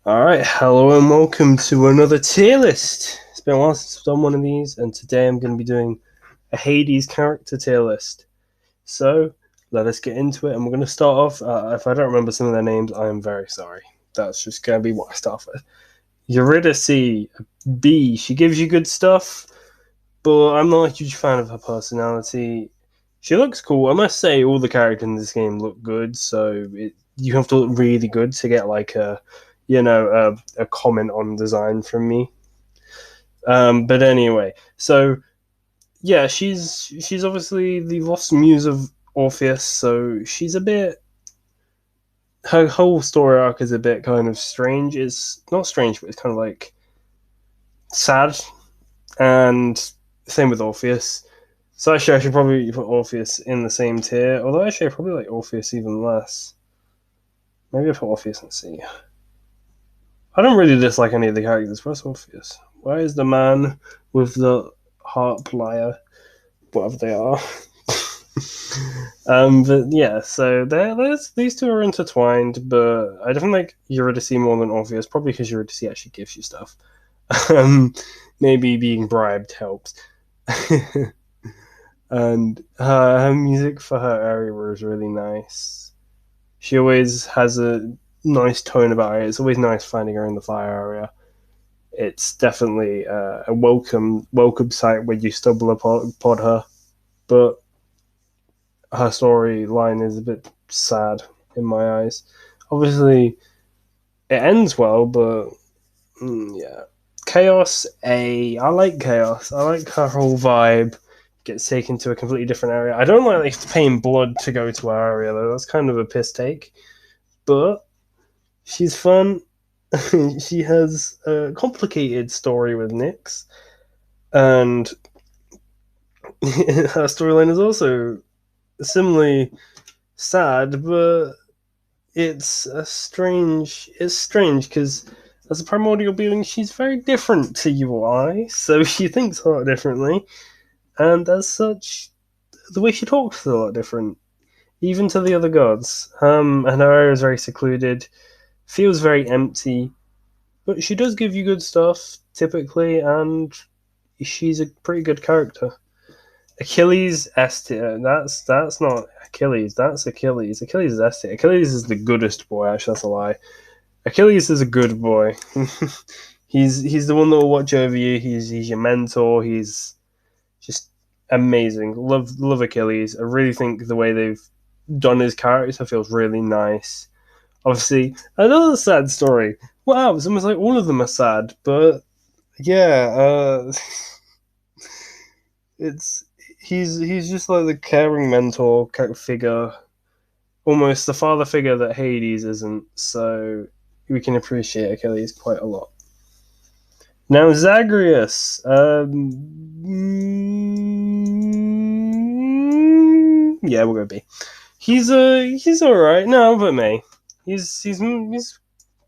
Alright, hello and welcome to another tier list. It's been a while since I've done one of these, and today I'm going to be doing a Hades character tier list. So, let us get into it, and we're going to start off. If I don't remember some of their names, I am very sorry. That's just going to be what I start with. Eurydice, B. She gives you good stuff, but I'm not a huge fan of her personality. She looks cool. I must say, all the characters in this game look good, so you have to look really good to get like a comment on design from me. But anyway, so yeah, she's obviously the lost muse of Orpheus, so she's a bit. Her whole story arc is a bit kind of strange. It's not strange, but it's kind of like sad, and same with Orpheus. So actually, I should probably put Orpheus in the same tier. Although actually, I probably like Orpheus even less. Maybe I put Orpheus in C. I don't really dislike any of the characters. Where's Orpheus? Where is the man with the harp lyre? Whatever they are. But yeah, so there's these two are intertwined, but I definitely like Eurydice more than Orpheus, probably because Eurydice actually gives you stuff. Um, Maybe being bribed helps. And her music for her area was really nice. She always has a nice tone about it. It's always nice finding her in the fire area. It's definitely a welcome sight when you stumble upon her, but her storyline is a bit sad in my eyes. Obviously, it ends well, but yeah. Chaos A. I like Chaos. I like her whole vibe. Gets taken to a completely different area. I don't like paying blood to go to our area though. That's kind of a piss take. But she's fun. She has a complicated story with Nyx, and her storyline is also similarly sad, but it's strange because as a primordial being, she's very different to you or I, so she thinks a lot differently, and as such, the way she talks is a lot different, even to the other gods. And her area is very secluded, feels very empty, but she does give you good stuff typically, and she's a pretty good character. Achilles S tier. That's not Achilles. That's Achilles. Achilles is S tier. Achilles is the goodest boy. Actually, that's a lie. Achilles is a good boy. He's the one that will watch over you. He's your mentor. He's just amazing. Love Achilles. I really think the way they've done his character feels really nice. Obviously, another sad story. Wow, it's almost like all of them are sad, but yeah, it's he's just like the caring mentor figure, almost the father figure that Hades isn't. So we can appreciate Achilles quite a lot. Now Zagreus, yeah, we'll go B. He's all right. No, but me. He's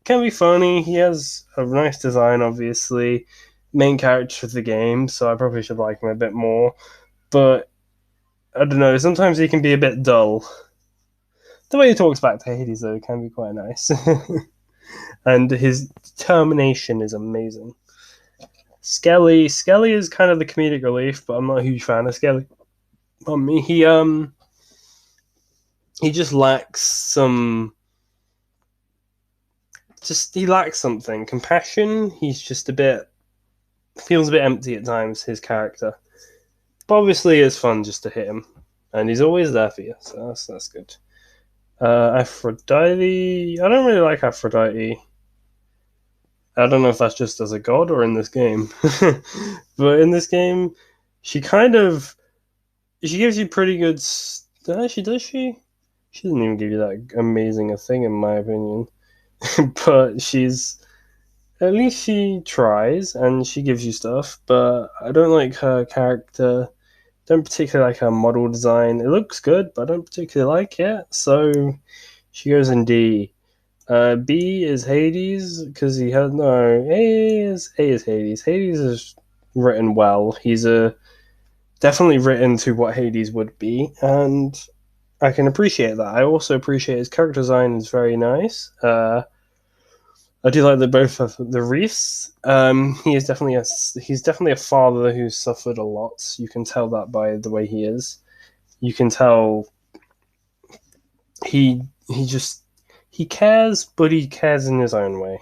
can be funny. He has a nice design, obviously. Main character of the game, so I probably should like him a bit more. But I don't know. Sometimes he can be a bit dull. The way he talks back to Hades, though, can be quite nice. And his determination is amazing. Skelly is kind of the comedic relief, but I'm not a huge fan of Skelly. He just lacks some. He lacks something. Compassion. He's just a bit feels a bit empty at times. His character, but obviously it's fun just to hit him, and he's always there for you. So that's good. Aphrodite. I don't really like Aphrodite. I don't know if that's just as a god or in this game, but in this game, she kind of she gives you pretty good. Actually, does she? She doesn't even give you that amazing a thing, in my opinion. But at least she tries and she gives you stuff. But I don't like her character. Don't particularly like her model design. It looks good, but I don't particularly like it. So she goes in D. B is Hades because he has no. A is Hades. Hades is written well. He's definitely written to what Hades would be, and I can appreciate that. I also appreciate his character design is very nice. I do like that both of the reefs. He's definitely a father who's suffered a lot. You can tell that by the way he is. You can tell he cares, but he cares in his own way,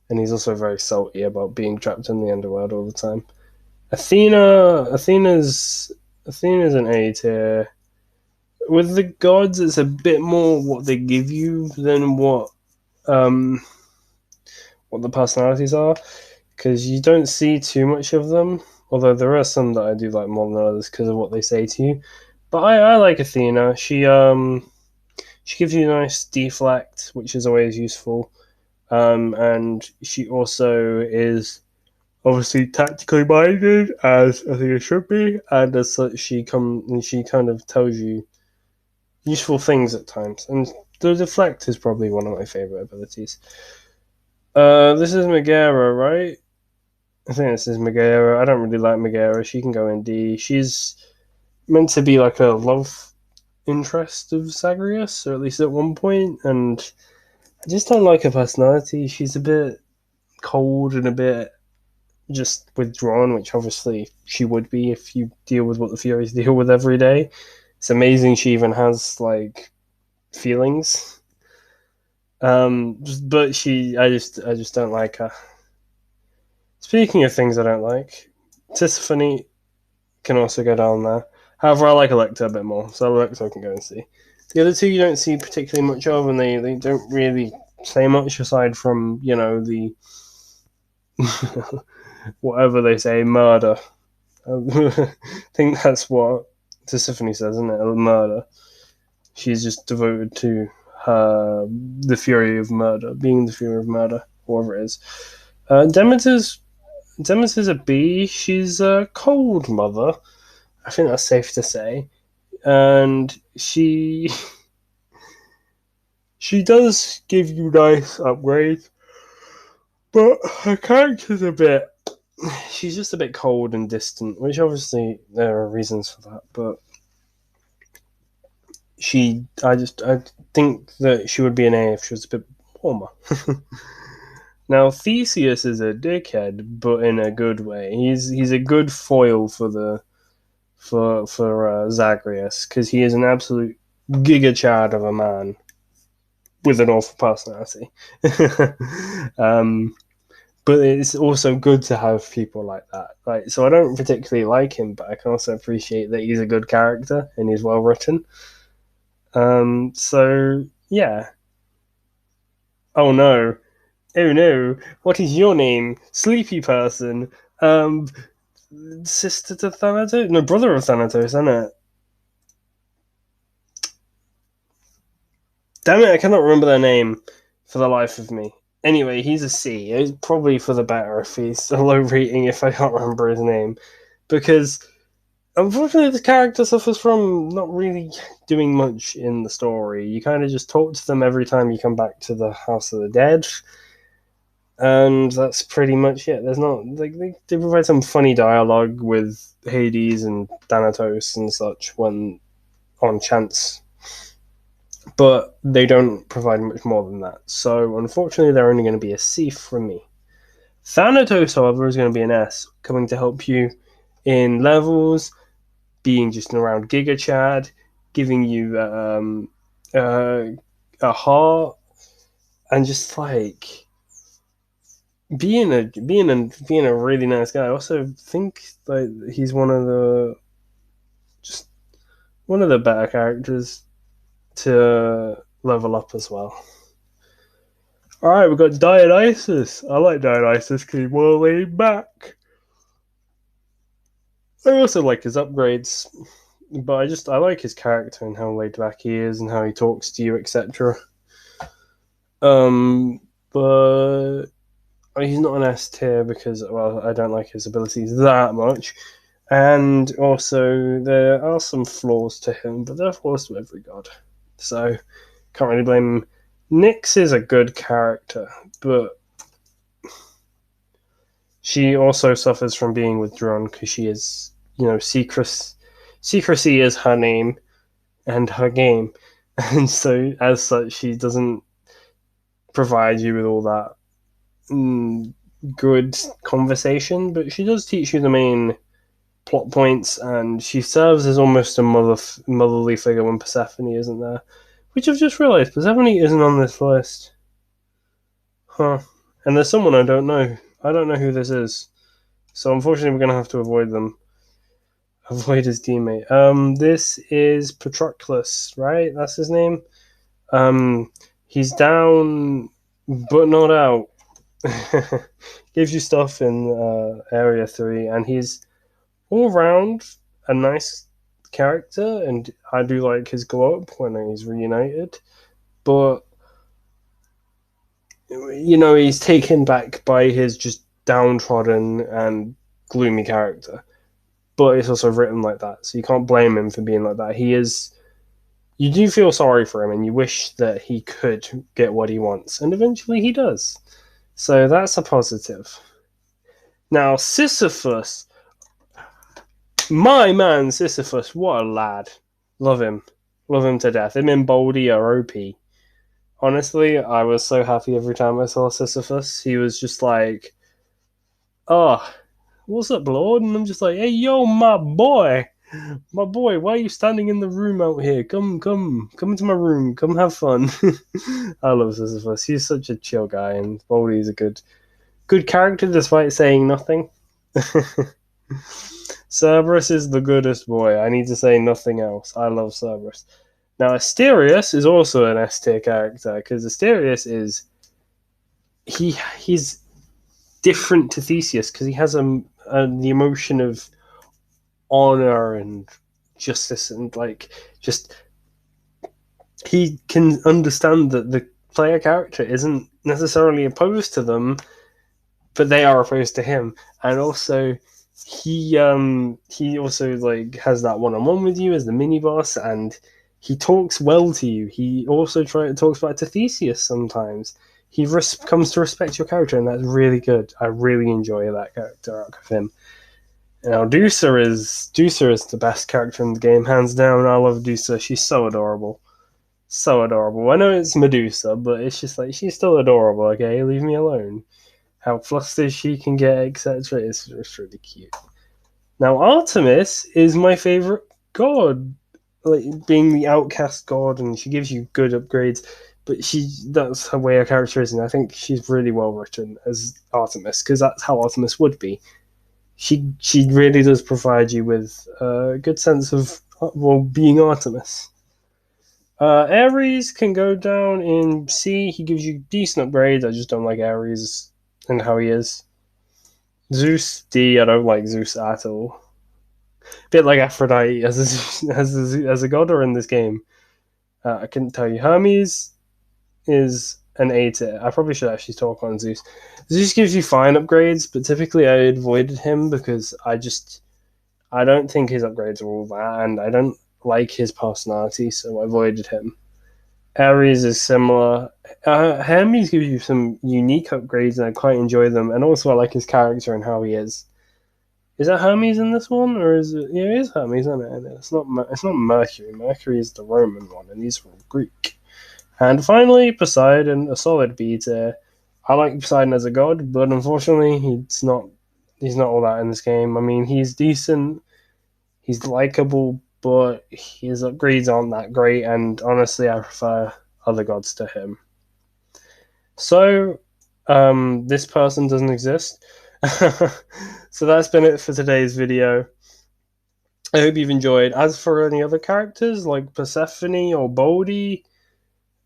and he's also very salty about being trapped in the underworld all the time. Athena's an A tier. With the gods, it's a bit more what they give you than what the personalities are, because you don't see too much of them. Although there are some that I do like more than others because of what they say to you. But I like Athena. She gives you a nice deflect, which is always useful. And she also is obviously tactically minded, as I think it should be, and as such, she kind of tells you useful things at times. And the deflect is probably one of my favorite abilities. This is Megara, right? I think this is Megara. I don't really like Megara. She can go in D. She's meant to be like a love interest of Zagreus, or at least at one point, and I just don't like her personality. She's a bit cold and a bit just withdrawn, which obviously she would be if you deal with what the Furies deal with every day. It's amazing she even has like feelings. But I just don't like her. Speaking of things I don't like, Sisyphus can also go down there. However, I like Electra a bit more, so Electra can go and see. The other two you don't see particularly much of, and they don't really say much aside from, the whatever they say, murder. I think that's what Sisyphus says, isn't it? Murder. She's just devoted to the fury of murder, being the fury of murder, whatever it is. Demeter's a B. She's a cold mother. I think that's safe to say. And she does give you nice upgrades, but her character's she's just a bit cold and distant, which obviously there are reasons for that, but I think that she would be an A if she was a bit warmer. Now, Theseus is a dickhead, but in a good way. He's a good foil for Zagreus, because he is an absolute giga chad of a man with an awful personality. But it's also good to have people like that. So I don't particularly like him, but I can also appreciate that he's a good character and he's well written. So yeah. Oh no. Oh no. What is your name? Sleepy person. Sister to Thanatos? No, brother of Thanatos, isn't it? Damn it, I cannot remember their name for the life of me. Anyway, he's a C. It's probably for the better if he's a low rating if I can't remember his name. Because, unfortunately, this character suffers from not really doing much in the story. You kind of just talk to them every time you come back to the House of the Dead. And that's pretty much it. There's not... they provide some funny dialogue with Hades and Thanatos and such when on chance, but they don't provide much more than that. So, unfortunately, they're only going to be a C from me. Thanatos, however, is going to be an S, coming to help you in levels, being just around Giga Chad, giving you a heart, and just like being a really nice guy. I also think like he's one of the better characters to level up as well. Alright, we've got Dionysus. I like Dionysus because he's more laid back. I also like his upgrades, but I like his character and how laid back he is and how he talks to you, etc. But he's not an S tier because, well, I don't like his abilities that much. And also, there are some flaws to him, but there are flaws to every god. So, can't really blame him. Nyx is a good character, but she also suffers from being withdrawn because she is, secrecy is her name and her game. And so, as such, she doesn't provide you with all that good conversation, but she does teach you the main plot points, and she serves as almost a motherly figure when Persephone isn't there. Which I've just realised, Persephone isn't on this list. Huh. And there's someone I don't know. I don't know who this is. So unfortunately we're going to have to avoid them. Avoid his teammate. This is Patroclus, right? That's his name? He's down, but not out. Gives you stuff in Area 3, and he's all round a nice character, and I do like his glow up when he's reunited, but you know, he's taken back by his just downtrodden and gloomy character, but it's also written like that, so you can't blame him for being like that. You do feel sorry for him, and you wish that he could get what he wants, and eventually he does, so that's a positive. Now Sisyphus, my man Sisyphus, what a lad. Love him to death. Him and Baldy are OP. Honestly, I was so happy every time I saw Sisyphus. He was just like, oh, what's up, Lord? And I'm just like, hey, yo, my boy, why are you standing in the room out here? Come into my room, come have fun. I love Sisyphus. He's such a chill guy, and Baldy's a good character despite saying nothing. Cerberus is the goodest boy. I need to say nothing else. I love Cerberus. Now, Asterius is also an S tier character, because Asterius is he's different to Theseus, because he has the emotion of honor and justice, and like just he can understand that the player character isn't necessarily opposed to them, but they are opposed to him, and also he also like has that one-on-one with you as the mini boss, and he talks well to you. He also talks back to Theseus sometimes. He comes to respect your character, and that's really good. I really enjoy that character arc of him. Now, Dusa is the best character in the game, hands down. I love Dusa. She's so adorable. So adorable. I know it's Medusa, but it's just like, she's still adorable, okay? Leave me alone. How flustered she can get, etc. It's just really cute. Now, Artemis is my favorite god. Like, being the outcast god, and she gives you good upgrades, but that's her way her character is, and I think she's really well written as Artemis, because that's how Artemis would be. She really does provide you with a good sense of, well, being Artemis. Ares can go down in C. He gives you decent upgrades. I just don't like Ares and how he is. Zeus, D. I don't like Zeus at all. Bit like Aphrodite as a god in this game. I couldn't tell you. Hermes is an A tier. I probably should actually talk on Zeus. Zeus gives you fine upgrades, but typically I avoided him because I don't think his upgrades are all that, and I don't like his personality, so I avoided him. Ares is similar. Hermes gives you some unique upgrades, and I quite enjoy them, and also I like his character and how he is. Is that Hermes in this one, or is it? Yeah, it is Hermes, isn't it? And it's not Mercury. Mercury is the Roman one, and these are all Greek. And finally, Poseidon, a solid B tier. I like Poseidon as a god, but unfortunately, he's not all that in this game. I mean, he's decent, he's likable, but his upgrades aren't that great, and honestly, I prefer other gods to him. So, this person doesn't exist. So that's been it for today's video. I hope you've enjoyed. As for any other characters like Persephone or Baldy,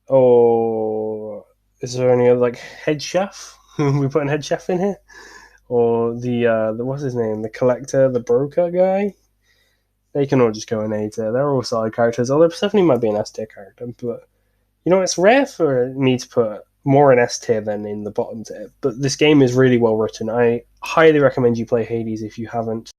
or is there any other, like Head Chef? We putting Head Chef in here, or the what's his name, the collector, the broker guy? They can all just go in A tier. They're all solid characters. Although Persephone might be an S tier character, but you know, it's rare for me to put more in S tier than in the bottom tier. But this game is really well written. I highly recommend you play Hades if you haven't.